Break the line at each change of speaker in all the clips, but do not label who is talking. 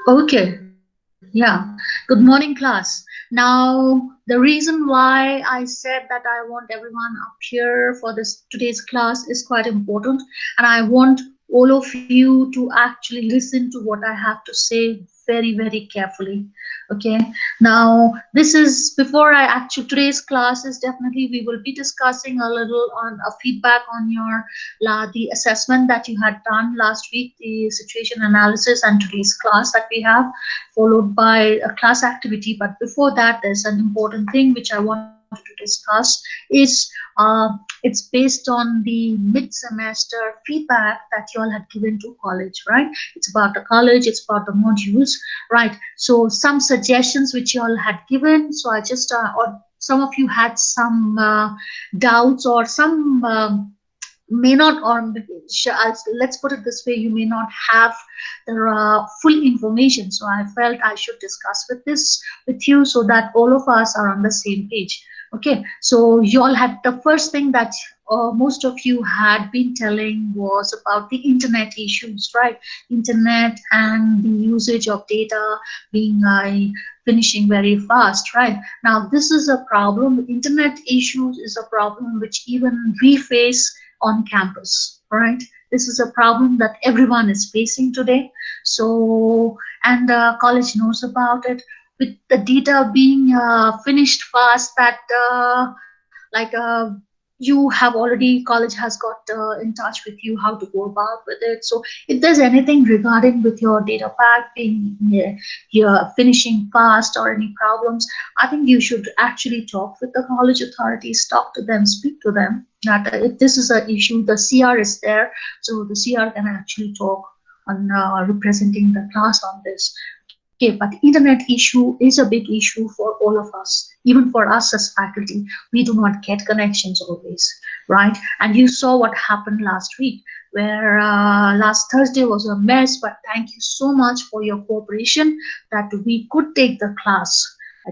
Okay, yeah. Good morning, class. Now, the reason why I said that I want everyone up here for this today's class is quite important, and I want all of you to actually listen to what I have to say very, very carefully. Okay. Now, this is before I actually today's class is definitely we will be discussing a little on a feedback on your the assessment that you had done last week, the situation analysis, and today's class that we have, followed by a class activity. But before that, there's an important thing which I wanted to discuss is it's based on the mid-semester feedback that you all had given to college, right? It's about the college, it's about the modules, right? So some suggestions which you all had given. So I just or some of you had some doubts or some may not, or let's put it this way, you may not have the full information, so I felt I should discuss with you so that all of us are on the same page. Okay, so you all had the first thing that most of you had been telling was about the internet issues, right? Internet and the usage of data being finishing very fast, right? Now this is a problem. Internet issues is a problem which even we face on campus, right? This is a problem that everyone is facing today. So, and college knows about it. With the data being finished fast, that like you have already, college has got in touch with you how to go about with it. So if there's anything regarding with your data pack being here finishing fast or any problems, I think you should actually talk with the college authorities, talk to them, speak to them. That if this is an issue, the CR is there, so the CR can actually talk on representing the class on this. Okay, but internet issue is a big issue for all of us, even for us as faculty. We do not get connections always, right? And you saw what happened last week, where last Thursday was a mess, but thank you so much for your cooperation that we could take the class.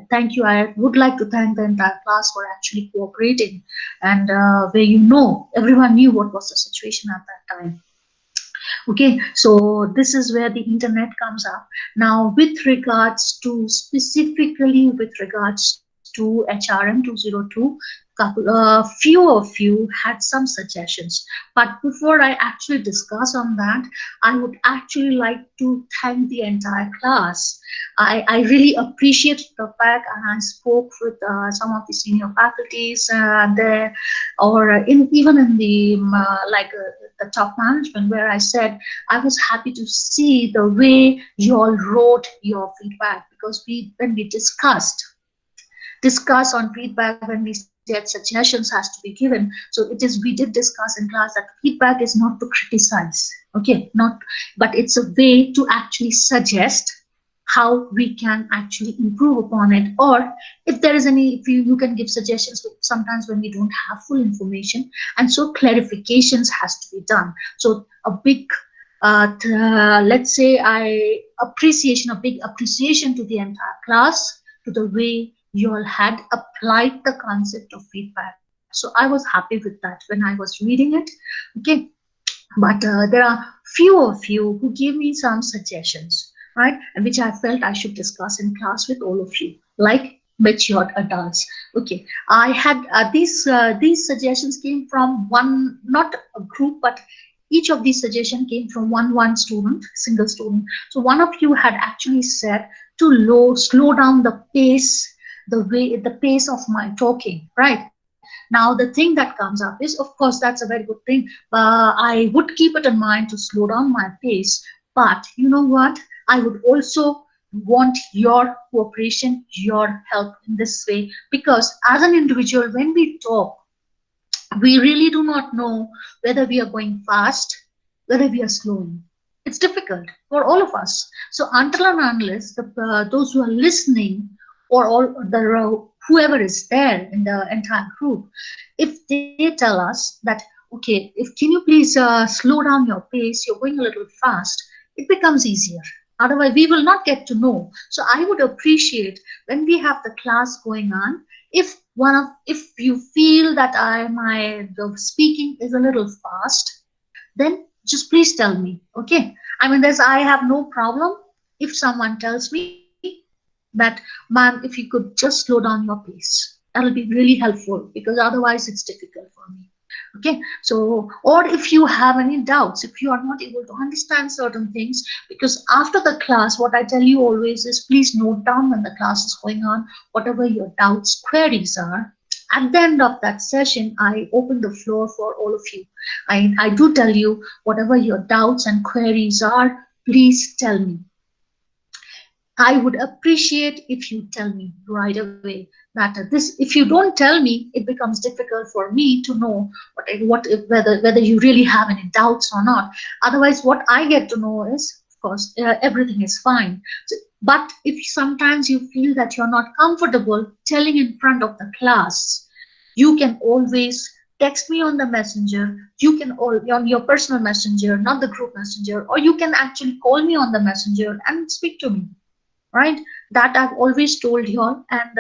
Thank you. I would like to thank the entire class for actually cooperating, and where everyone knew what was the situation at that time. Okay, so this is where the internet comes up. Now, with regards to specifically with regards to HRM 202, few of you had some suggestions. But before I actually discuss on that, I would actually like to thank the entire class. I really appreciate the fact, and I spoke with some of the senior faculties there, or even in the the top management, where I said I was happy to see the way you all wrote your feedback, because when we discuss on feedback, when we said suggestions has to be given, so we did discuss in class that feedback is not to criticize, okay, not, but it's a way to actually suggest how we can actually improve upon it, or if there is any, if you can give suggestions sometimes when we don't have full information, and so clarifications has to be done. So a big let's say a big appreciation to the entire class, to the way you all had applied the concept of feedback. So I was happy with that when I was reading it. Okay, but there are few of you who gave me some suggestions, right, and which I felt I should discuss in class with all of you, like matured adults. Okay, I had these suggestions came from one, not a group, but each of these suggestions came from one student, single student. So one of you had actually said to slow down the pace, the pace of my talking, right? Now the thing that comes up is, of course, that's a very good thing. I would keep it in mind to slow down my pace, but you know what? I would also want your cooperation, your help in this way, because as an individual, when we talk, we really do not know whether we are going fast, whether we are slowing. It's difficult for all of us. So until and unless those who are listening, or all the whoever is there in the entire group, if they tell us that, okay, if can you please slow down your pace, you're going a little fast, it becomes easier. Otherwise, we will not get to know. So I would appreciate when we have the class going on, if you feel that the speaking is a little fast, then just please tell me. Okay, I mean, I have no problem. if someone tells me that, ma'am, if you could just slow down your pace, that'll be really helpful because otherwise it's difficult for me. Okay, so, or if you have any doubts, if you are not able to understand certain things, because after the class, what I tell you always is please note down when the class is going on, whatever your doubts, queries are. At the end of that session, I open the floor for all of you. I do tell you whatever your doubts and queries are, please tell me. I would appreciate if you tell me right away that this. If you don't tell me, it becomes difficult for me to know what if, whether you really have any doubts or not. Otherwise, what I get to know is, of course, everything is fine. So, but if sometimes you feel that you're not comfortable telling in front of the class, you can always text me on the messenger. You can all on your personal messenger, not the group messenger, or you can actually call me on the messenger and speak to me, right? That I've always told you all, and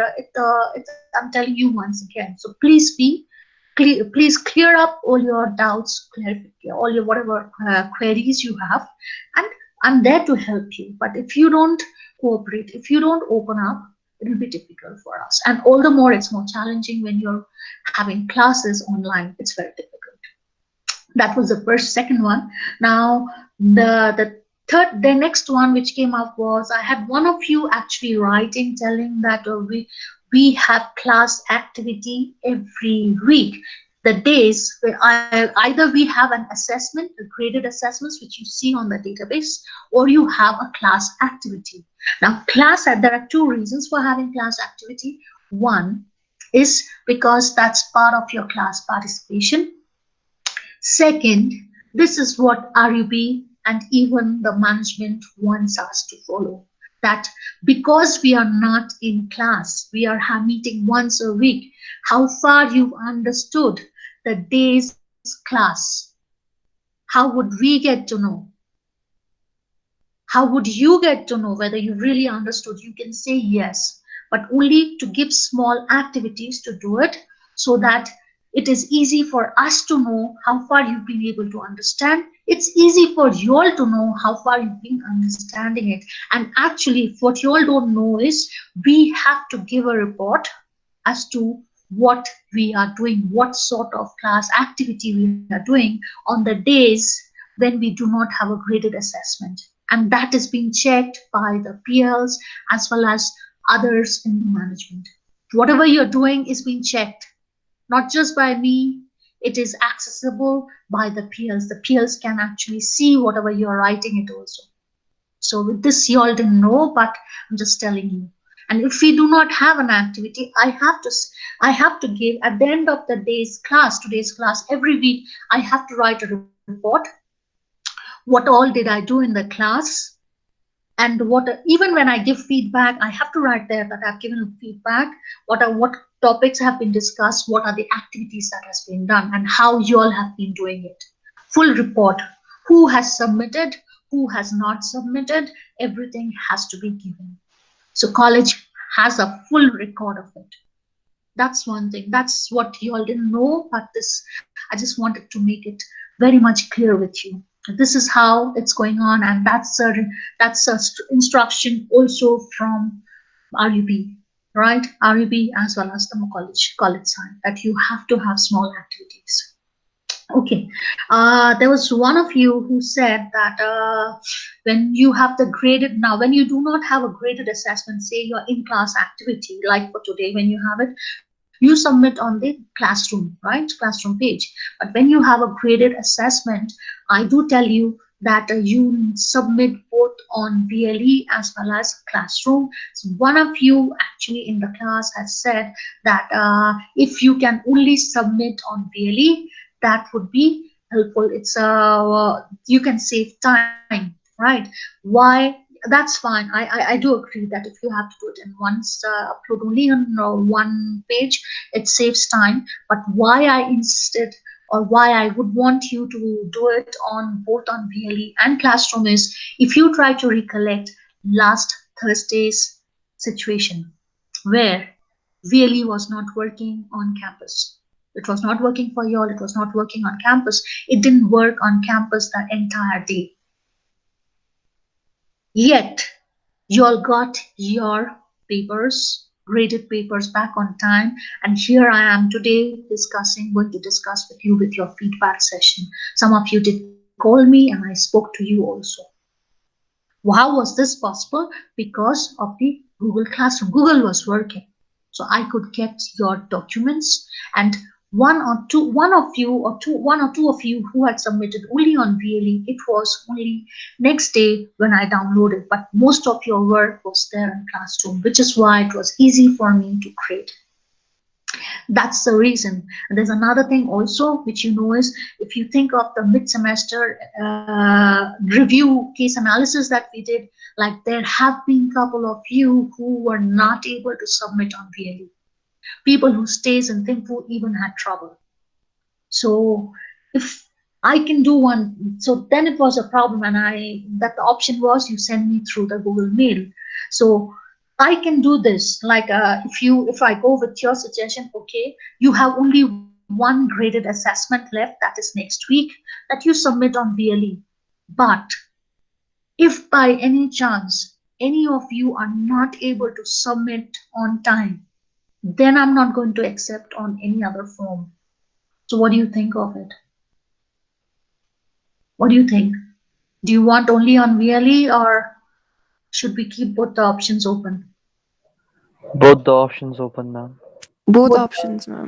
I'm telling you once again. So please be clear, please clear up all your doubts, clarify all your whatever queries you have, and I'm there to help you. But if you don't cooperate, if you don't open up, it will be difficult for us, and all the more it's more challenging when you're having classes online. It's very difficult. That was the first second one. Now the next one which came up was, I had one of you actually writing telling that we have class activity every week. The days where either we have an assessment, a graded assessments which you see on the database, or you have a class activity. Now there are two reasons for having class activity. One is because that's part of your class participation. Second, this is what RUB and even the management wants us to follow. That because we are not in class, we are meeting once a week, how far you've understood the day's class, how would we get to know? How would you get to know whether you really understood? You can say yes, but only to give small activities to do it so that it is easy for us to know how far you've been able to understand. It's easy for you all to know how far you've been understanding it. And actually, what you all don't know is we have to give a report as to what we are doing, what sort of class activity we are doing on the days when we do not have a graded assessment. And that is being checked by the PLs as well as others in the management. Whatever you're doing is being checked, not just by me. It is accessible by the PLs. The PLs can actually see whatever you're writing it also. So with this, you all didn't know, but I'm just telling you. And if we do not have an activity, I have to give at the end of the today's class, every week, I have to write a report. What all did I do in the class? And even when I give feedback, I have to write there that I've given feedback. What topics have been discussed? What are the activities that has been done, and how you all have been doing it? Full report. Who has submitted? Who has not submitted? Everything has to be given. So college has a full record of it. That's one thing. That's what you all didn't know, but this I just wanted to make it very much clear with you. This is how it's going on, and that's a instruction also from RUB, right? RUB as well as the college side, that you have to have small activities. Okay, there was one of you who said that when you have the graded, now when you do not have a graded assessment, say your in-class activity, like for today, when you have it, you submit on the classroom, right? Classroom page. But when you have a graded assessment, I do tell you that you submit both on VLE as well as classroom. So one of you actually in the class has said that if you can only submit on VLE, that would be helpful. It's you can save time, right? Why? That's fine. I do agree that if you have to do it in upload only on one page, it saves time. But why I insisted, or why I would want you to do it on both on VLE and classroom is, if you try to recollect last Thursday's situation where VLE was not working on campus. It was not working for you all. It was not working on campus. It didn't work on campus the entire day. Yet, You all got your papers, graded papers back on time, and here I am today going to discuss with you with your feedback session. Some of you did call me and I spoke to you also. How was this possible? Because of the Google Classroom. Google was working. So I could get your documents, and one or two of you who had submitted only on VLE, it was only next day when I downloaded, but most of your work was there in Classroom, which is why it was easy for me to create. That's the reason. And there's another thing also which you know is, if you think of the mid-semester review case analysis that we did, like there have been a couple of you who were not able to submit on VLE. People who stays in Thimphu even had trouble. So if I can do one, so then it was a problem, and I that the option was you send me through the Google Mail. So I can do this. Like if I go with your suggestion, okay, you have only one graded assessment left, that is next week, that you submit on VLE. But if by any chance any of you are not able to submit on time, then I'm not going to accept on any other form. So what do you think of it? What do you think? Do you want only on VLE, or should we keep both the options open?
Both the options open, ma'am.
Both
Both.
options, ma'am.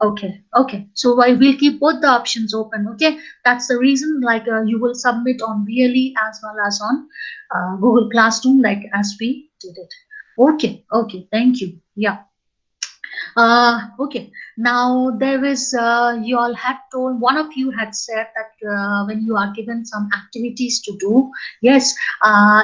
Okay, okay. So we'll keep both the options open. Okay, that's the reason. Like you will submit on VLE as well as on Google Classroom, like as we did it. Okay, okay. Thank you. Yeah. Okay. Now there is, you all had told, one of you had said that when you are given some activities to do, yes,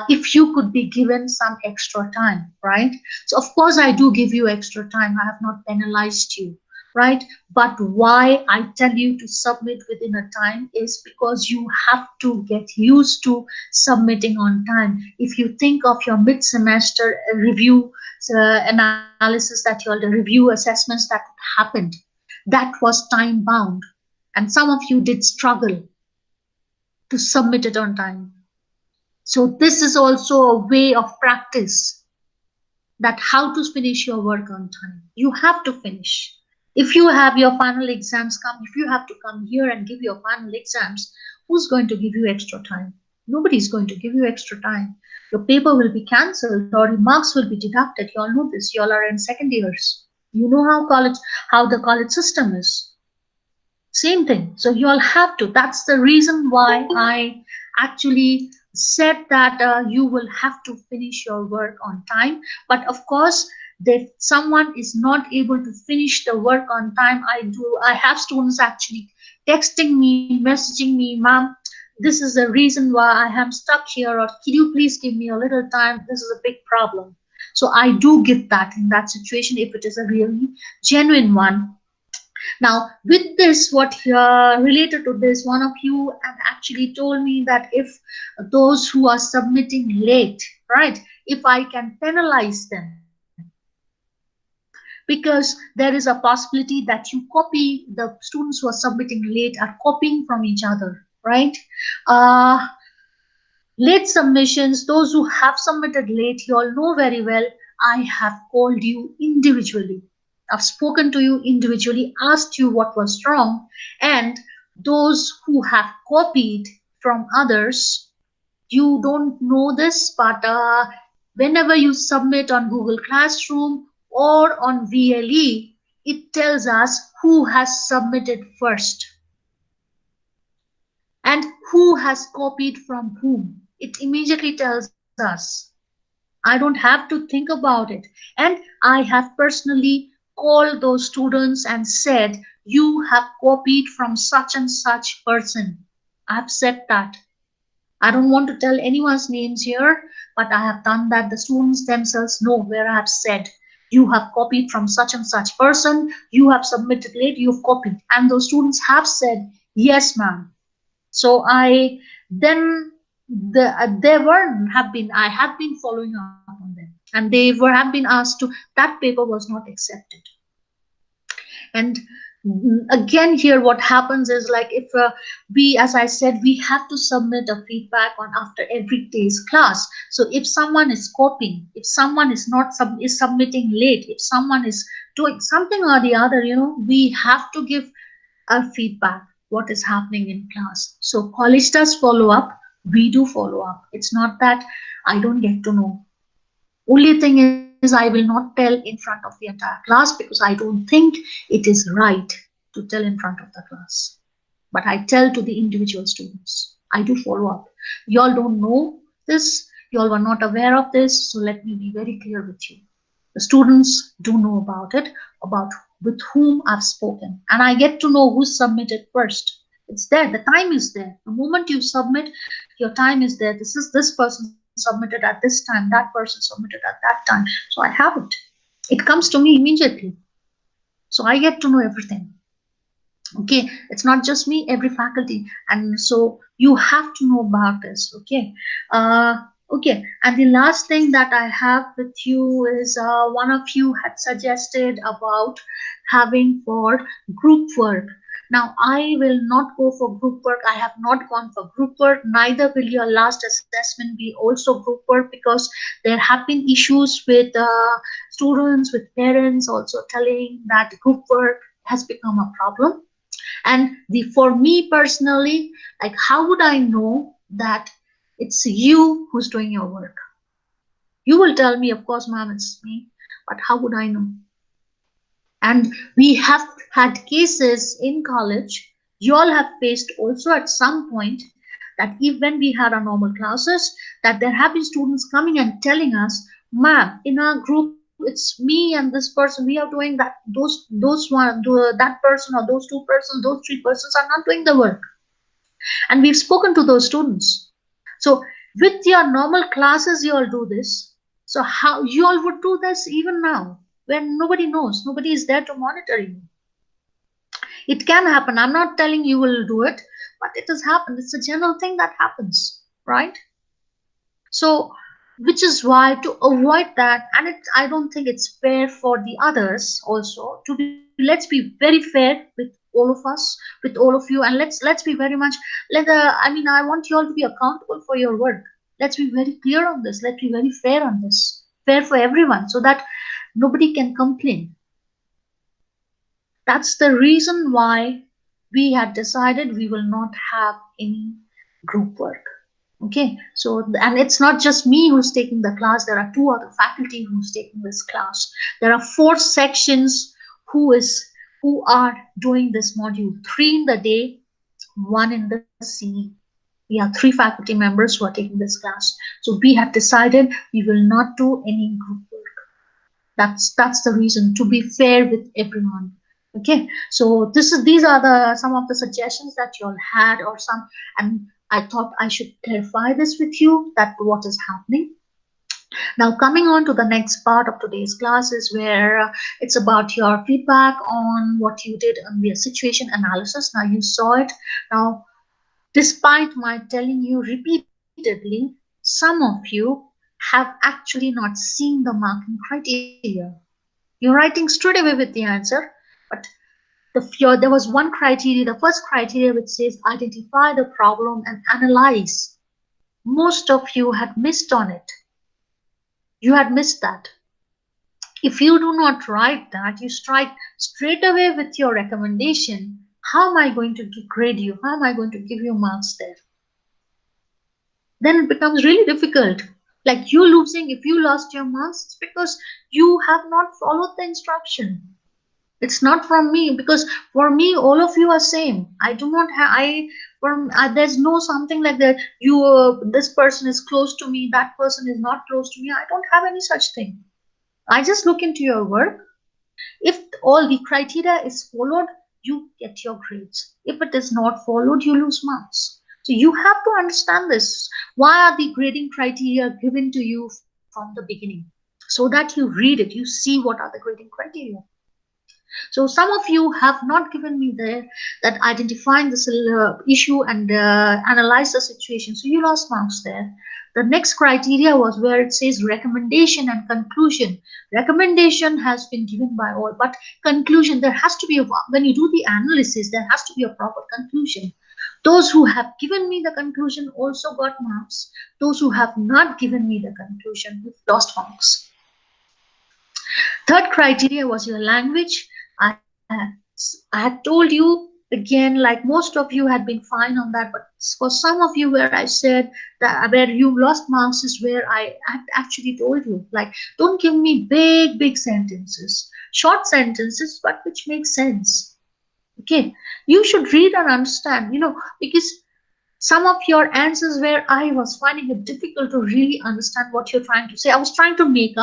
if you could be given some extra time, right? So of course I do give you extra time. I have not penalized you, right? But why I tell you to submit within a time is because you have to get used to submitting on time. If you think of your mid-semester review analysis, that you all the review assessments that happened, that was time bound, and some of you did struggle to submit it on time. So this is also a way of practice, that how to finish your work on time. You have to finish. If you have your final exams come, if you have to come here and give your final exams, who's going to give you extra time? Nobody's going to give you extra time. Your paper will be cancelled or your marks will be deducted. You all know this. You all are in second years. You know how the college system is. Same thing. So you all have to. That's the reason why I actually said that you will have to finish your work on time. But of course, if someone is not able to finish the work on time, I have students actually texting me, messaging me, ma'am, this is the reason why I am stuck here, or could you please give me a little time? This is a big problem. So I do give that in that situation if it is a really genuine one. Now, with this, what related to this, one of you had actually told me that if those who are submitting late, right, if I can penalize them, because there is a possibility that you copy, the students who are submitting late are copying from each other, right? Uh, Late submissions, those who have submitted late, you all know very well, I have called you individually. I've spoken to you individually, asked you what was wrong, and those who have copied from others, you don't know this, but whenever you submit on Google Classroom or on VLE, it tells us who has submitted first and who has copied from whom. It immediately tells us. I don't have to think about it. And I have personally called those students and said, you have copied from such and such person. I have said that. I don't want to tell anyone's names here, but I have done that. The students themselves know where I have said, you have copied from such and such person, you have submitted late, you've copied. And those students have said, yes, ma'am. So I then there were have been I have been following up on them, and they were have been asked to, that paper was not accepted. And Again, here what happens is, like, if we, as I said, we have to submit a feedback on after every day's class. So if someone is copying, if someone is not is submitting late, if someone is doing something or the other, we have to give our feedback what is happening in class. So college does follow up, we do follow up. It's not that I don't get to know. Only thing is, I will not tell in front of the entire class because I don't think it is right to tell in front of the class. But I tell to the individual students. I do follow up. Y'all don't know this, y'all were not aware of this, so let me be very clear with you. The students do know about it, about with whom I've spoken, and I get to know who submitted first. It's there, the time is there. The moment you submit, your time is there. This person submitted at this time, that person submitted at that time. So I have it. It comes to me immediately. So I get to know everything. Okay, it's not just me, every faculty, and so you have to know about this. Okay, uh okay, and the last thing that I have with you is, one of you had suggested about having for group work. Now I will not go for group work. I have not gone for group work, neither will your last assessment be also group work, because there have been issues with students, with parents also telling that group work has become a problem. And the for me personally, like, how would I know that it's you who's doing your work? You will tell me, of course, ma'am, it's me, but how would I know? And we have had cases in college, you all have faced also at some point, that if when we had our normal classes, that there have been students coming and telling us, ma'am, in our group it's me and this person, we are doing that, those that person or those two persons, those three persons are not doing the work. And we've spoken to those students. So with your normal classes, you all do this. So how you all would do this even now when nobody knows, nobody is there to monitor you? It can happen. I'm not telling you will do it, but it has happened. It's a general thing that happens, right? So, which is why to avoid that, and I don't think it's fair for the others also to be. Let's be very fair with all of us, with all of you, and let's be very much. I mean, I want you all to be accountable for your work. Let's be very clear on this. Let's be very fair on this, fair for everyone, so that nobody can complain. That's the reason why we had decided we will not have any group work. Okay, so and it's not just me who's taking the class. There are two other faculty who's taking this class. There are four sections who is who are doing this module. Three in the day, one in the C. We have three faculty members who are taking this class. So we have decided we will not do any group work. That's the reason, to be fair with everyone. Okay, so these are the some of the suggestions that you all had, or some, and I thought I should clarify this with you, that what is happening. Now coming on to the next part of today's class is where it's about your feedback on what you did on the situation analysis. Now you saw it. Now, despite my telling you repeatedly, some of you have actually not seen the marking criteria. You're writing straight away with the answer, but there was one criteria, the first criteria, which says identify the problem and analyze. Most of you had missed on it. You had missed that. If you do not write that, you strike straight away with your recommendation. How am I going to grade you? How am I going to give you marks there? Then it becomes really difficult. Like, you losing, if you lost your marks, it's because you have not followed the instruction. It's not from me, because for me all of you are same. I do not have I from there's no something like that, you this person is close to me, that person is not close to me. I don't have any such thing. I just look into your work. If all the criteria is followed, you get your grades. If it is not followed, you lose marks. So you have to understand this. Why are the grading criteria given to you from the beginning? So that you read it, you see what are the grading criteria. So some of you have not given me that identifying this issue and analyze the situation. So you lost marks there. The next criteria was where it says recommendation and conclusion. Recommendation has been given by all, but conclusion, there has to be a, when you do the analysis, there has to be a proper conclusion. Those who have given me the conclusion also got marks. Those who have not given me the conclusion have lost marks. Third criteria was your language. I had told you again, like most of you had been fine on that, but for some of you, where I said that where you lost marks is where I actually told you, like, don't give me big sentences, short sentences, but which make sense. Okay, you should read and understand, because some of your answers where I was finding it difficult to really understand what you're trying to say. I was trying to make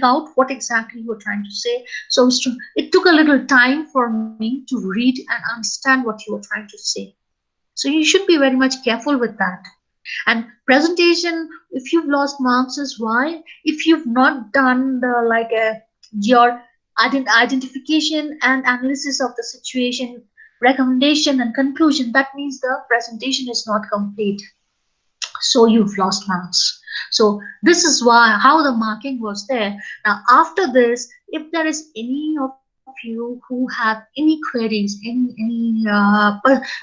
out what exactly you were trying to say. So it took a little time for me to read and understand what you were trying to say. So you should be very much careful with that. And presentation, if you've lost marks, is why if you've not done the like your identification and analysis of the situation, recommendation and conclusion, that means the presentation is not complete, so you've lost marks. So this is why how the marking was there. Now after this, if there is any of you who have any queries,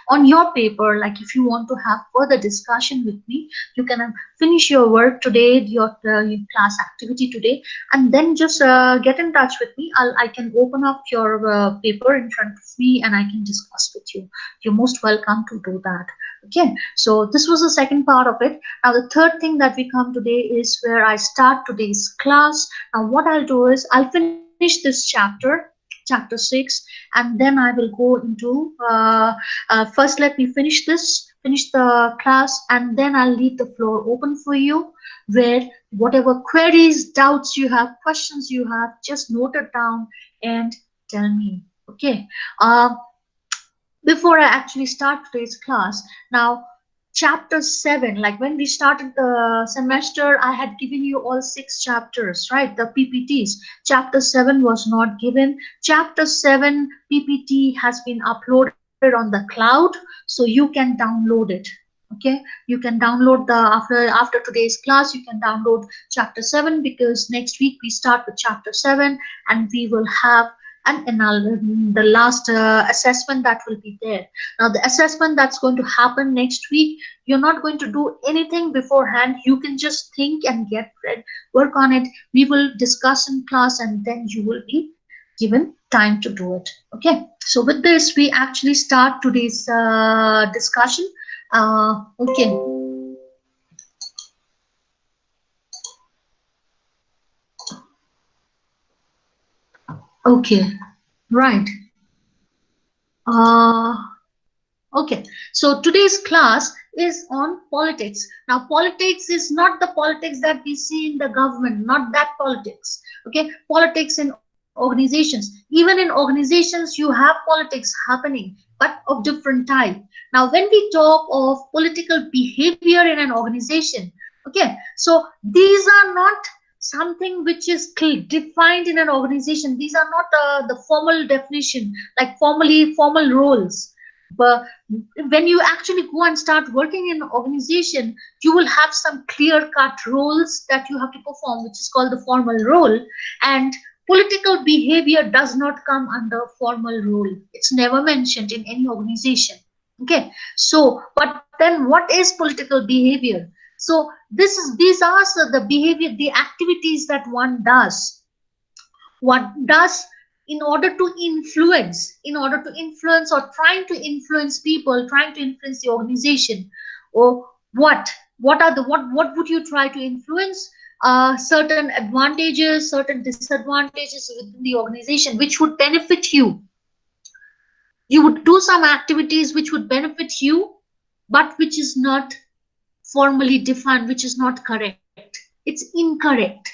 on your paper, like if you want to have further discussion with me, you can finish your work today, your class activity today, and then just get in touch with me. I can open up your paper in front of me and I can discuss with you. You're most welcome to do that. Okay, so this was the second part of it. Now the third thing that we come today is where I start today's class. Now what I'll do is I'll finish this chapter 6, and then I will go into first let me finish the class, and then I'll leave the floor open for you, where whatever queries, doubts you have, questions you have, just note it down and tell me. Okay. Before I actually start today's class, now chapter 7, like when we started the semester, I had given you all 6 chapters, right? The PPTs. Chapter 7 was not given. Chapter 7 PPT has been uploaded on the cloud, so you can download it. Okay, you can download the after today's class, you can download chapter 7, because next week we start with chapter 7, and we will have the last assessment that will be there. Now the assessment that's going to happen next week, you're not going to do anything beforehand. You can just think and get ready, work on it. We will discuss in class, and then you will be given time to do it. Okay, so with this we actually start today's discussion. Okay. Okay, right. uh Okay, so today's class is on politics. Now, politics is not the politics that we see in the government, not that politics. Okay, politics in organizations. Even in organizations, you have politics happening, but of different type. Now, when we talk of political behavior in an organization, okay, so these are not something which is defined in an organization. These are not the formal definition, like formal roles. But when you actually go and start working in an organization, you will have some clear cut roles that you have to perform, which is called the formal role. And political behavior does not come under formal role. It's never mentioned in any organization. Okay, so but then what is political behavior? So these are the behavior, the activities that one does, what does in order to influence or trying to influence people, trying to influence the organization. Or what would you try to influence? Certain advantages, certain disadvantages within the organization which would benefit you. You would do some activities which would benefit you, but which is not formally defined, which is not correct. It's incorrect.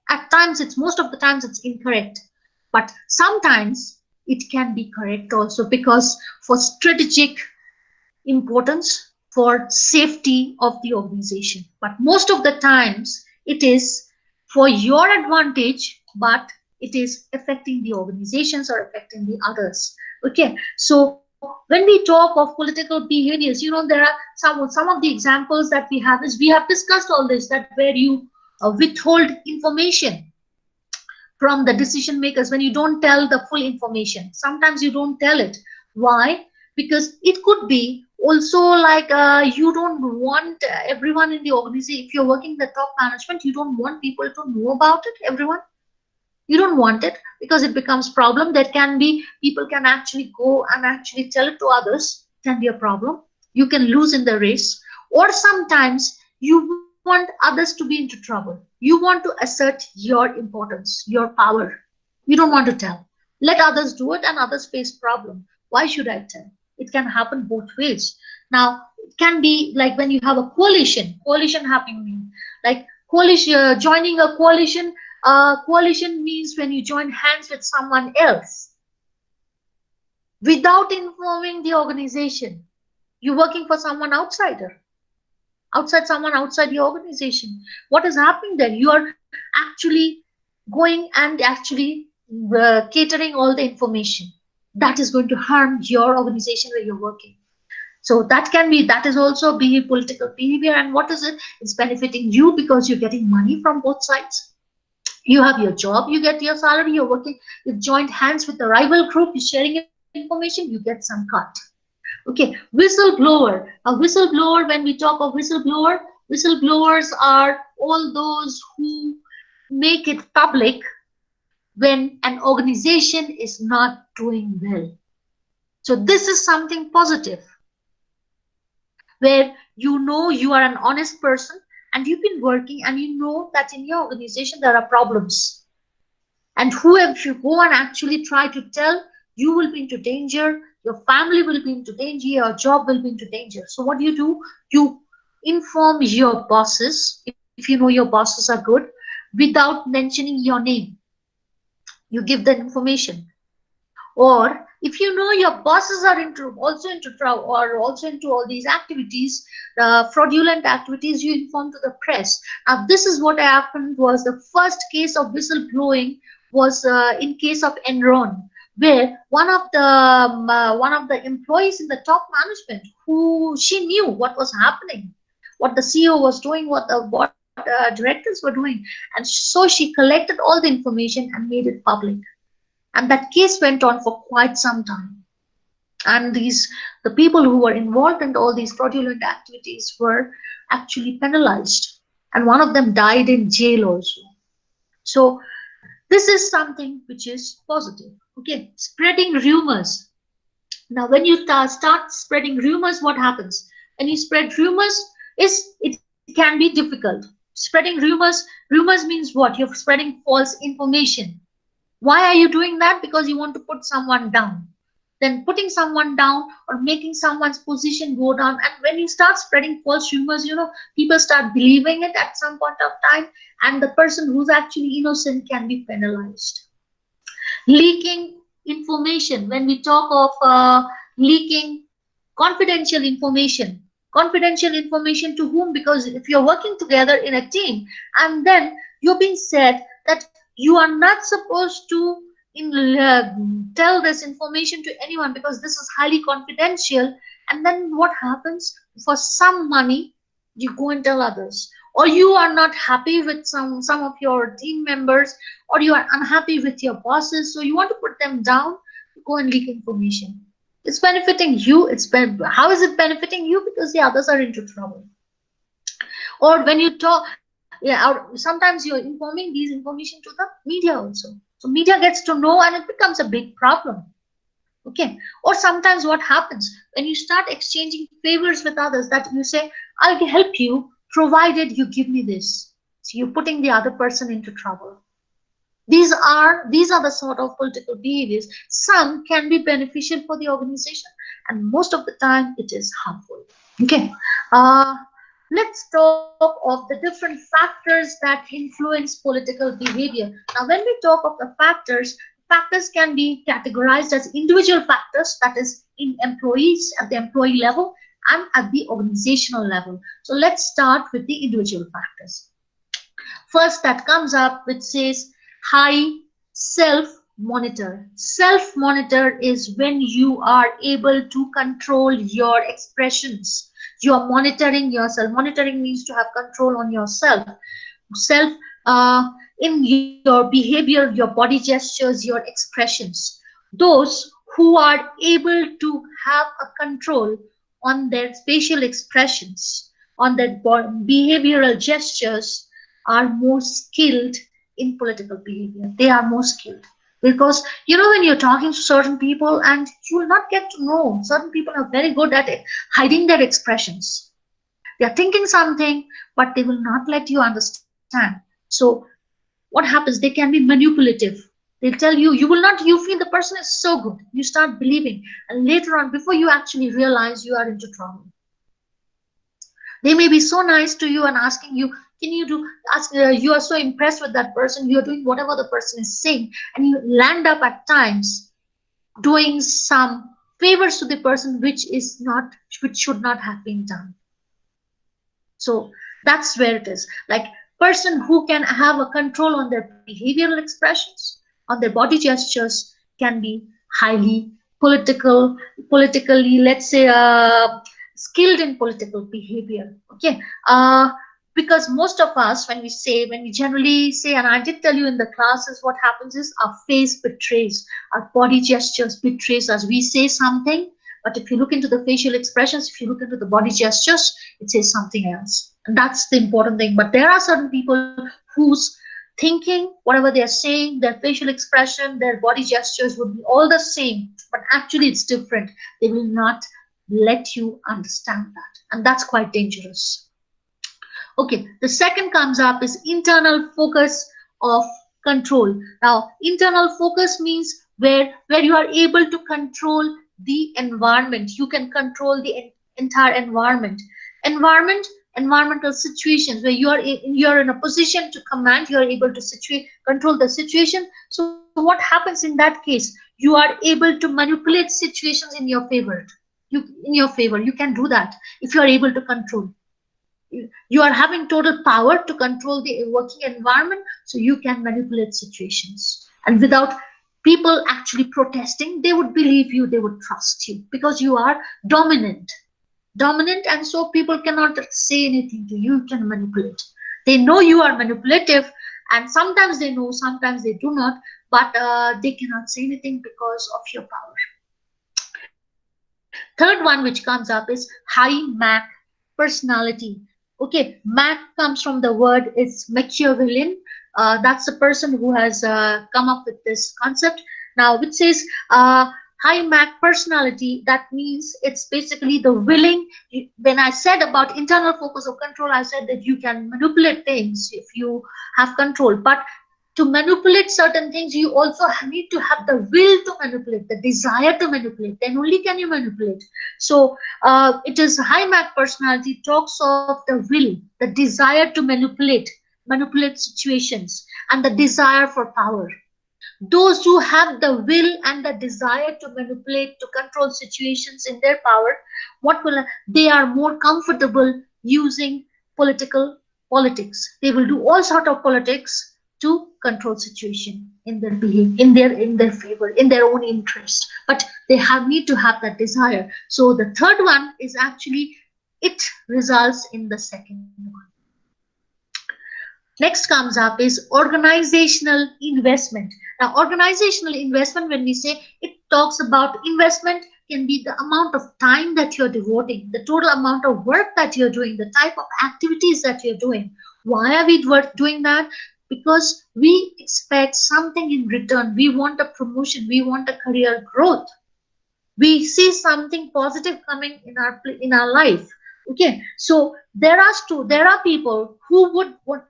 At times, it's most of the times it's incorrect, but sometimes it can be correct also, because for strategic importance, for safety of the organization. But most of the times it is for your advantage, but it is affecting the organizations or affecting the others. Okay, so when we talk of political behaviors, there are some of the examples that we have is we have discussed all this, that where you withhold information from the decision makers, when you don't tell the full information. Sometimes you don't tell it. Why? Because it could be also like you don't want everyone in the organization. If you're working in the top management, you don't want people to know about it, everyone. You don't want it because it becomes problem. There can be people can actually go and actually tell it to others. It can be a problem. You can lose in the race. Or sometimes you want others to be into trouble. You want to assert your importance, your power. You don't want to tell. Let others do it and others face problem. Why should I tell? It can happen both ways. Now it can be like when you have a coalition happening, like coalition, joining a coalition. Coalition means when you join hands with someone else without informing the organization. You're working for someone outside your organization. What is happening there? You are actually going and actually catering all the information that is going to harm your organization where you're working. So that is also be political behavior. And what is it? It's benefiting you because you're getting money from both sides. You have your job, you get your salary, you're working with joint hands with the rival group, you're sharing information, you get some cut. Okay, whistleblower. A whistleblower, when we talk of whistleblowers are all those who make it public when an organization is not doing well. So this is something positive, where you know you are an honest person and you've been working and you know that in your organization there are problems. And whoever, if you go and actually try to tell, you will be into danger, your family will be into danger, your job will be into danger. So what do? You inform your bosses, if you know your bosses are good, without mentioning your name. You give the information. Or if you know your bosses are also into or also into all these activities, fraudulent activities, you inform to the press. Now this is what happened. Was the first case of whistleblowing was in case of Enron, where one of the employees in the top management, who she knew what was happening, what the CEO was doing, what the board directors were doing, and so she collected all the information and made it public. And that case went on for quite some time. And the people who were involved in all these fraudulent activities were actually penalized, and one of them died in jail also. So this is something which is positive. Okay, spreading rumors. Now when you start spreading rumors, what happens? When you spread rumors, is it can be difficult. Spreading rumors means what? You're spreading false information. Why are you doing that? Because you want to put someone down. Then putting someone down or making someone's position go down. And when you start spreading false rumors, people start believing it at some point of time, and the person who's actually innocent can be penalized. Leaking information. When we talk of leaking confidential information to whom? Because if you're working together in a team and then you're being said that you are not supposed to in, tell this information to anyone because this is highly confidential, and then what happens? For some money you go and tell others, or you are not happy with some of your team members, or you are unhappy with your bosses, so you want to put them down, go and leak information. It's benefiting you. How is it benefiting you? Because the others are into trouble. Or when you talk, yeah, or sometimes you're informing these information to the media also. So media gets to know and it becomes a big problem. Okay. Or sometimes what happens when you start exchanging favors with others, that you say, I'll help you provided you give me this. So you're putting the other person into trouble. These are the sort of political behaviors. Some can be beneficial for the organization, and most of the time it is harmful. Okay, uh, let's talk of the different factors that influence political behavior. Now, when we talk of the factors can be categorized as individual factors, that is in employees at the employee level and at the organizational level. So let's start with the individual factors. First, that comes up which says high self monitor. Self monitor is when you are able to control your expressions. You are monitoring yourself. Monitoring means to have control on yourself. Self in your behavior, your body gestures, your expressions. Those who are able to have a control on their facial expressions, on their behavioral gestures, are more skilled in political behavior. They are more skilled because when you're talking to certain people, and you will not get to know, certain people are very good at it, hiding their expressions. They are thinking something, but they will not let you understand. So what happens? They can be manipulative. They'll tell you, you will not, you feel the person is so good. You start believing, and later on, before you actually realize, you are into trouble. They may be so nice to you and asking you, can you do, you are so impressed with that person, you are doing whatever the person is saying, and you land up at times doing some favors to the person which is not, which should not have been done. So that's where it is. Like, person who can have a control on their behavioral expressions, on their body gestures, can be highly political, politically, let's say, skilled in political behavior. Okay, because most of us, when we say, when we generally say, and I did tell you in the classes, what happens is our face betrays, our body gestures betrays us. We say something, but if you look into the facial expressions, if you look into the body gestures, it says something else. And that's the important thing. But there are certain people whose thinking, whatever they are saying, their facial expression, their body gestures would be all the same, but actually it's different. They will not let you understand that. And that's quite dangerous. Okay, the second comes up is internal focus of control. Now, internal focus means where you are able to control the environment. You can control the entire environment. Environment, environmental situations where you are in a position to command. You are able to control the situation. So what happens in that case? You are able to manipulate situations in your favor. You can do that if you are able to control. You are having total power to control the working environment, so you can manipulate situations, and without people actually protesting, they would believe you, they would trust you, because you are dominant, and so people cannot say anything to you. You can manipulate. They know you are manipulative, and sometimes they know, sometimes they do not, but they cannot say anything because of your power. Third one which comes up is high Mac personality. Okay, Mac comes from the word, it's Machiavellian. That's the person who has come up with this concept. Now, which says high Mac personality, that means it's basically the willing. When I said about internal focus of control, I said that you can manipulate things if you have control. But to manipulate certain things, you also need to have the will to manipulate, the desire to manipulate. Then only can you manipulate. So it is high Mac personality talks of the will, the desire to manipulate situations, and the desire for power. Those who have the will and the desire to manipulate, to control situations in their power, what will they are more comfortable using politics. They will do all sort of politics to control situation in their behavior, in their favor, in their own interest. But they have need to have that desire. So the third one is actually, it results in the second one. Next comes up is organizational investment. Now, organizational investment, when we say, it talks about investment, can be the amount of time that you're devoting, the total amount of work that you're doing, the type of activities that you're doing. Why are we doing that? Because we expect something in return. We want a promotion, we want a career growth, we see something positive coming in our life. Okay, so there are people who would what,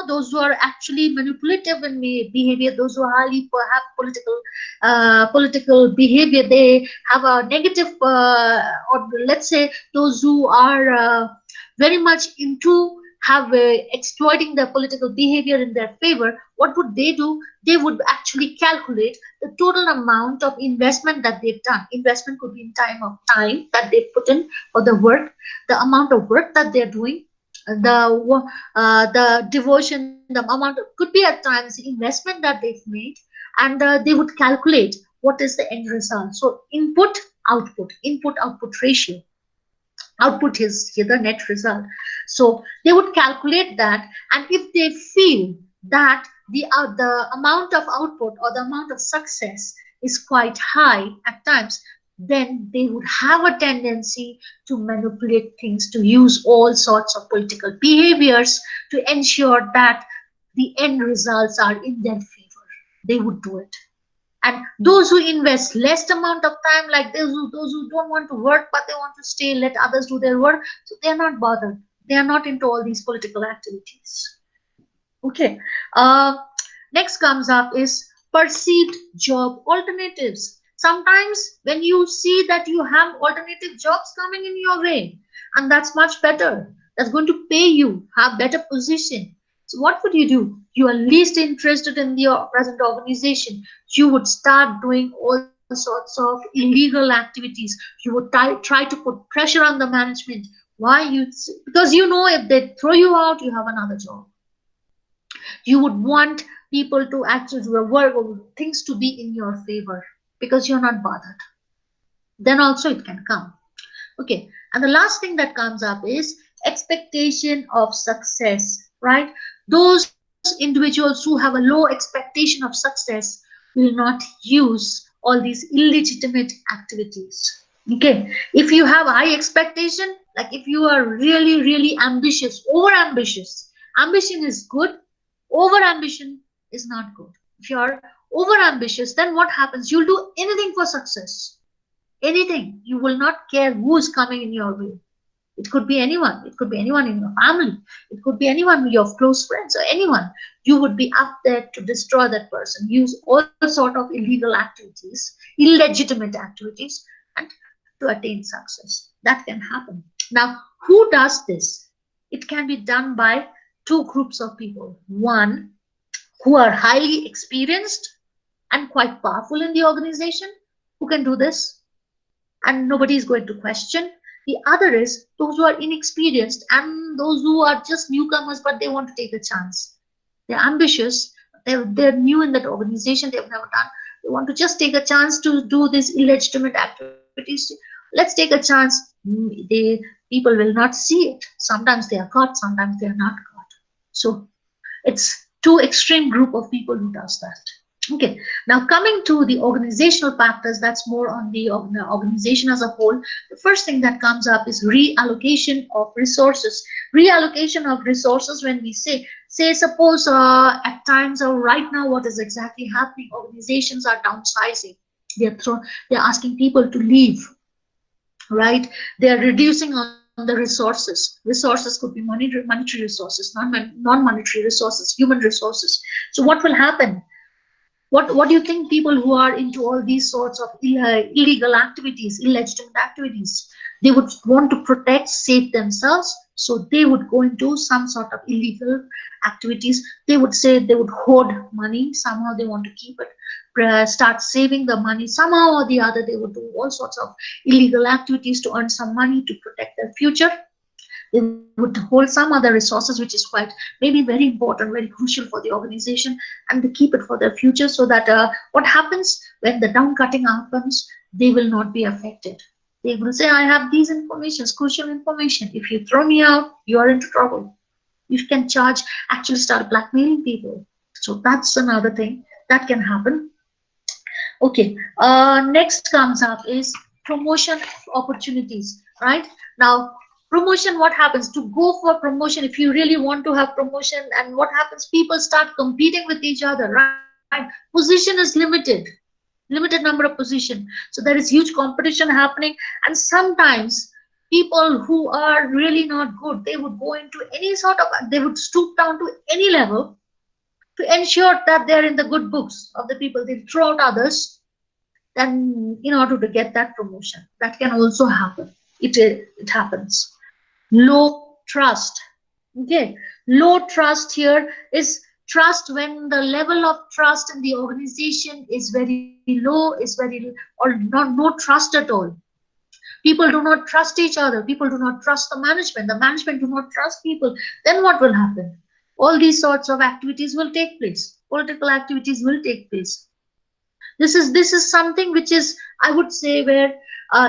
those who are actually manipulative in behavior, those who are highly have political behavior, they have a negative, or let's say those who are very much into have exploiting their political behavior in their favor. What would they do? They would actually calculate the total amount of investment that they've done. Investment could be in time that they put in for the work, the amount of work that they're doing, the devotion, the amount of, could be at times the investment that they've made, and they would calculate what is the end result. So input output ratio. Output is here the net result. So they would calculate that, and if they feel that the amount of output or the amount of success is quite high at times, then they would have a tendency to manipulate things, to use all sorts of political behaviors to ensure that the end results are in their favor. They would do it. And those who invest less amount of time, like those who don't want to work but they want to stay, let others do their work, so they are not bothered, they are not into all these political activities. Okay. uh, Next comes up is perceived job alternatives. Sometimes when you see that you have alternative jobs coming in your way, and that's much better, that's going to pay you, have better position, so what would you do? You are least interested in the present organization. You would start doing all sorts of illegal activities. You would try to put pressure on the management. Why you? Because you know if they throw you out, you have another job. You would want people to actually do work or things to be in your favor because you're not bothered. Then also it can come. Okay. And the last thing that comes up is expectation of success, right? Those individuals who have a low expectation of success will not use all these illegitimate activities. Okay. If you have high expectation, like if you are really, really ambitious, over ambitious, ambition is good, over ambition is not good. If you are over ambitious, then what happens? You'll do anything for success. Anything. You will not care who's coming in your way. It could be anyone. It could be anyone in your family. It could be anyone, your close friends, or anyone. You would be up there to destroy that person. Use all sort of illegal activities, illegitimate activities, and to attain success. That can happen. Now, who does this? It can be done by two groups of people. One, who are highly experienced and quite powerful in the organization, who can do this and nobody is going to question. The other is those who are inexperienced and those who are just newcomers but they want to take a chance. They're ambitious, they're new in that organization, they've never done. They want to just take a chance to do these illegitimate activities. Let's take a chance. They People will not see it. Sometimes they are caught, sometimes they are not caught. So it's two extreme group of people who does that. Okay, now coming to the organizational factors, that's more on the organization as a whole. The first thing that comes up is reallocation of resources. Reallocation of resources, when we say suppose at times or right now what is exactly happening, organizations are downsizing. They're asking people to leave, right? They're reducing on the resources. Resources could be monetary resources, non-monetary resources, human resources. So what will happen? What do you think people who are into all these sorts of illegal activities, illegitimate activities, they would want to protect, save themselves, so they would go into some sort of illegal activities. They would say they would hoard money, somehow they want to keep it, start saving the money, somehow or the other they would do all sorts of illegal activities to earn some money to protect their future. They would hold some other resources which is quite maybe very important, very crucial for the organization, and they keep it for their future, so that what happens when the down cutting happens, they will not be affected. They will say, I have these information, crucial information, if you throw me out, you are into trouble. You can charge, actually start blackmailing people. So that's another thing that can happen. Okay, next comes up is promotion opportunities, right? Now, promotion, what happens to go for promotion? If you really want to have promotion, and what happens? People start competing with each other, right? Position is limited number of position. So there is huge competition happening, and sometimes people who are really not good, they would go into any sort of, they would stoop down to any level to ensure that they're in the good books of the people. They throw out others then in order to get that promotion. That can also happen. It happens. Low trust. Okay, low trust here is trust when the level of trust in the organization is very low, is very, or not, no trust at all. People do not trust each other. People do not trust the management. The management do not trust people. Then what will happen? All these sorts of activities will take place. Political activities will take place. This is something which is, I would say, where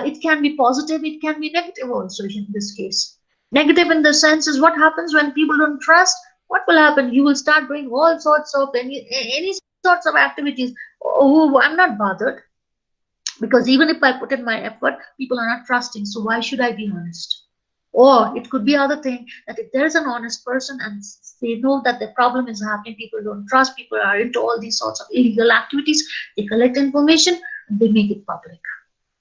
it can be positive, it can be negative also in this case. Negative in the sense is what happens when people don't trust. What will happen? You will start doing all sorts of any sorts of activities. Oh, I'm not bothered because even if I put in my effort, people are not trusting. So why should I be honest? Or it could be other thing that if there's an honest person and they know that the problem is happening, people don't trust, people are into all these sorts of illegal activities, they collect information and they make it public.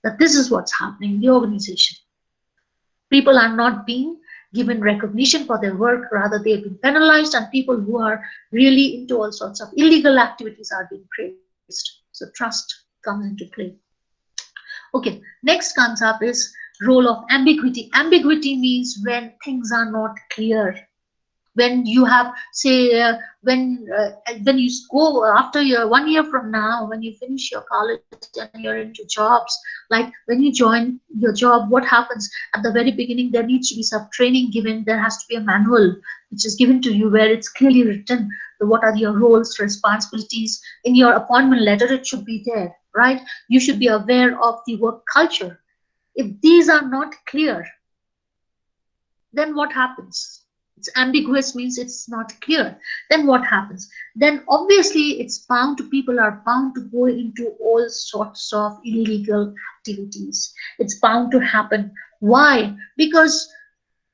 That this is what's happening in the organization. People are not being given recognition for their work, rather they've been penalized, and people who are really into all sorts of illegal activities are being praised. So trust comes into play. Okay, next comes up is role of ambiguity. Ambiguity means when things are not clear, when you have say when you go after your 1 year from now, when you finish your college and you're into jobs, like when you join your job, what happens at the very beginning? There needs to be some training given, there has to be a manual which is given to you where it's clearly written what are your roles, responsibilities. In your appointment letter it should be there, right? You should be aware of the work culture. If these are not clear, then what happens? It's ambiguous means it's not clear. Then what happens? Then obviously it's bound to, people are bound to go into all sorts of illegal activities. It's bound to happen. Why? Because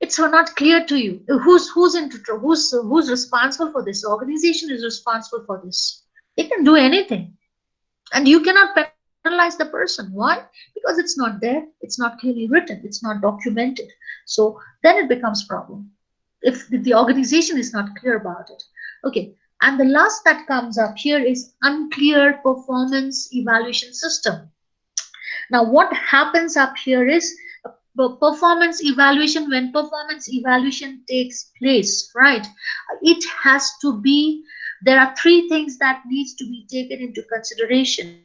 it's not clear to you who's into who's responsible for this. Organization is responsible for this. They can do anything, and you cannot penalize the person. Why? Because it's not there, it's not clearly written, it's not documented. So then it becomes problem if the organization is not clear about it. Okay, and the last that comes up here is unclear performance evaluation system. Now what happens up here is performance evaluation. When performance evaluation takes place, right, it has to be, there are three things that needs to be taken into consideration,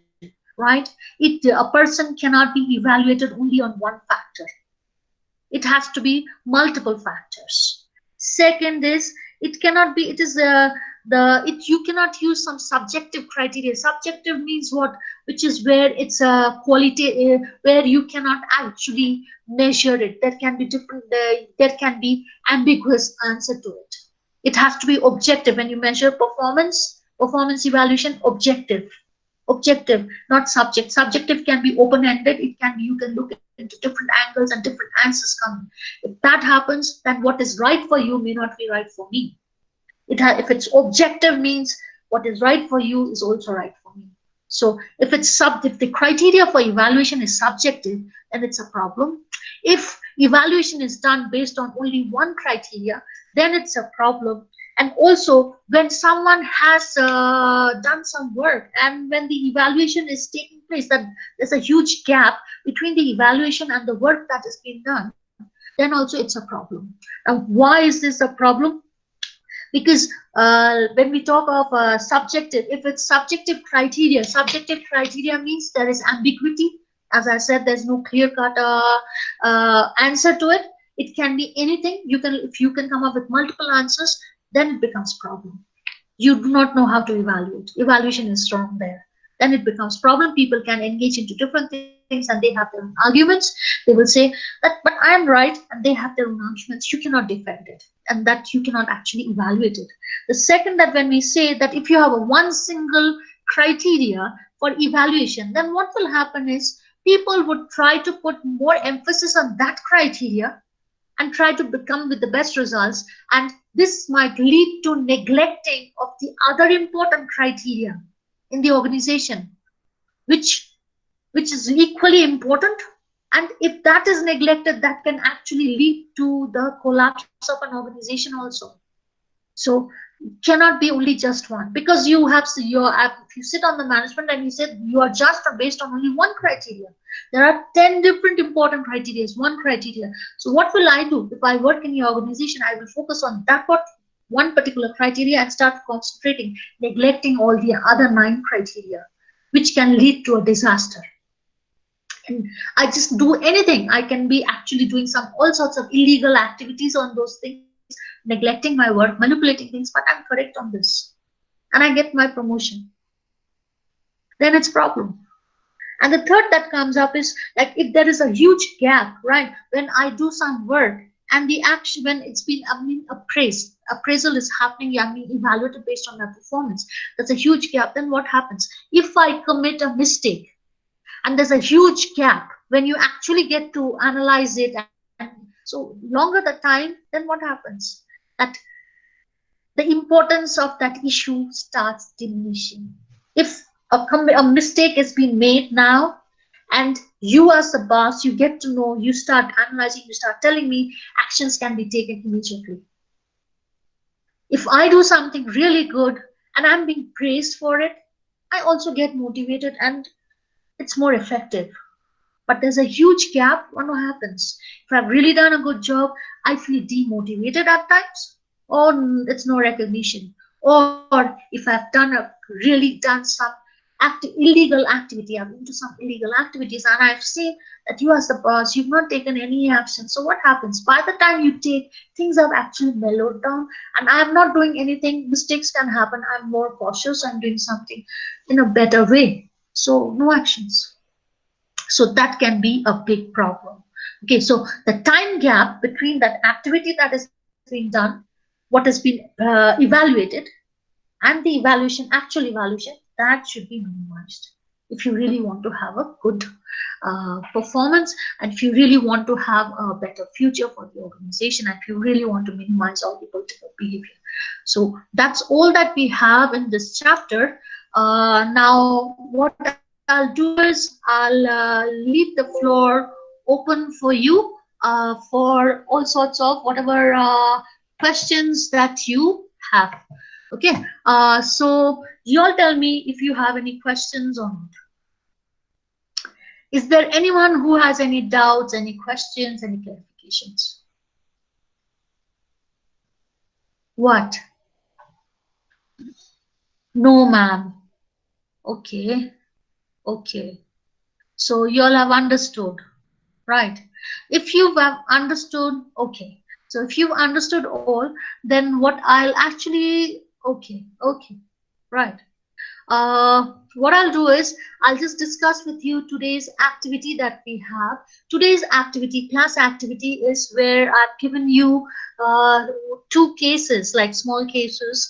right? A person cannot be evaluated only on one factor, it has to be multiple factors. Second is, it cannot be, it is the it, you cannot use some subjective criteria. Subjective means what? Which is where it's a quality, where you cannot actually measure it. There can be different, there can be ambiguous answer to it. It has to be objective. When you measure performance evaluation, objective, not subject. Subjective can be open-ended. It can be, you can look into different angles and different answers coming. If that happens, then what is right for you may not be right for me. If it's objective means what is right for you is also right for me. So if the criteria for evaluation is subjective, then it's a problem. If evaluation is done based on only one criteria, then it's a problem. And also when someone has done some work and when the evaluation is taking place, that there's a huge gap between the evaluation and the work that is being done, then also it's a problem. Now why is this a problem? Because when we talk of subjective, if it's subjective criteria means there is ambiguity. As I said, there's no clear cut answer to it. It can be anything. You can, if you can come up with multiple answers, then it becomes problem. You do not know how to evaluate, evaluation is wrong there, then it becomes problem. People can engage into different things and they have their own arguments. They will say that but I am right, and they have their own arguments. You cannot defend it, and that you cannot actually evaluate it. The second, that when we say that if you have a one single criteria for evaluation, then what will happen is people would try to put more emphasis on that criteria and try to become with the best results, and this might lead to neglecting of the other important criteria in the organization, which which is equally important. And if that is neglected, that can actually lead to the collapse of an organization also. So cannot be only just one, because you have your, if you sit on the management and you said you are just based on only one criteria, there are 10 different important criteria, one criteria. So what will I do? If I work in your organization, I will focus on that one particular criteria and start concentrating, neglecting all the other 9 criteria, which can lead to a disaster. And I just do anything, I can be actually doing some all sorts of illegal activities on those things, neglecting my work, manipulating things, but I'm correct on this, and I get my promotion. then it's problem. And the third that comes up is like if there is a huge gap, right? When I do some work and the action, when it's been, I mean, appraised, appraisal is happening, I mean, evaluated based on my performance. There's a huge gap. Then what happens? If I commit a mistake and there's a huge gap when you actually get to analyze it, and so longer the time, then what happens? That the importance of that issue starts diminishing. If a mistake has been made now, and you as the boss, you get to know, you start analyzing, you start telling me actions can be taken immediately. If I do something really good and I'm being praised for it, I also get motivated and it's more effective. But there's a huge gap. What happens? If I've really done a good job, I feel demotivated at times, or it's no recognition. Or if I've really done some illegal activity, I'm into some illegal activities, and I've seen that you as the boss, you've not taken any action. So what happens? By the time you take, things have actually mellowed down, and I'm not doing anything. Mistakes can happen. I'm more cautious. I'm doing something in a better way. So no actions. So that can be a big problem. Okay, so the time gap between that activity that is being done, what has been evaluated, and the evaluation, actual evaluation, that should be minimized if you really want to have a good performance, and if you really want to have a better future for the organization, and if you really want to minimize all the political behavior. So that's all that we have in this chapter. Now what I'll do is I'll leave the floor open for you for all sorts of whatever questions that you have. Okay, so you all tell me if you have any questions or not. Is there anyone who has any doubts, any questions, any clarifications? What? No, ma'am. Okay, okay. So you all have understood, right? If you have understood, okay. So if you've understood all, then what I'll actually, okay, okay, right. What I'll do is I'll just discuss with you today's activity that we have. Today's activity, class activity, is where I've given you two cases, like small cases,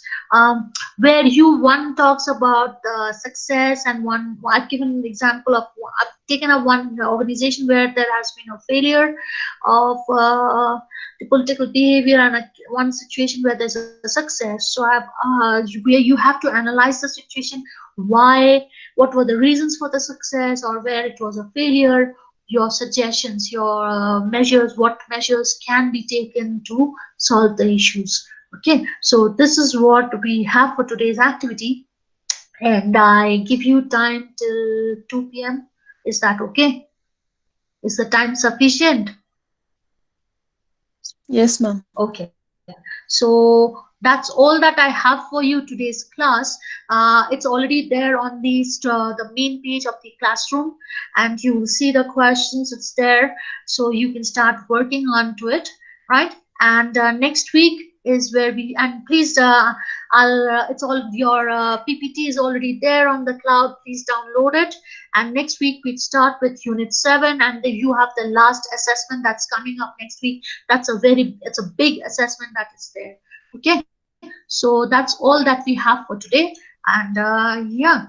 where one talks about success, and one I've given an example of, I've taken up one organization where there has been a failure of the political behavior, and one situation where there's a success. So where you have to analyze the situation, why, what were the reasons for the success, or where it was a failure, your suggestions, your measures, what measures can be taken to solve the issues. Okay, so this is what we have for today's activity, and I give you time till 2 p.m. Is that okay? Is the time sufficient?
Yes, ma'am.
Okay, so that's all that I have for you today's class. It's already there on the main page of the classroom, and you will see the questions. It's there, so you can start working onto it, right? And next week is where we, and please, I'll it's all your PPT is already there on the cloud. Please download it. And next week we start with Unit 7, and then you have the last assessment that's coming up next week. It's a big assessment that is there. Okay, so that's all that we have for today. And yeah,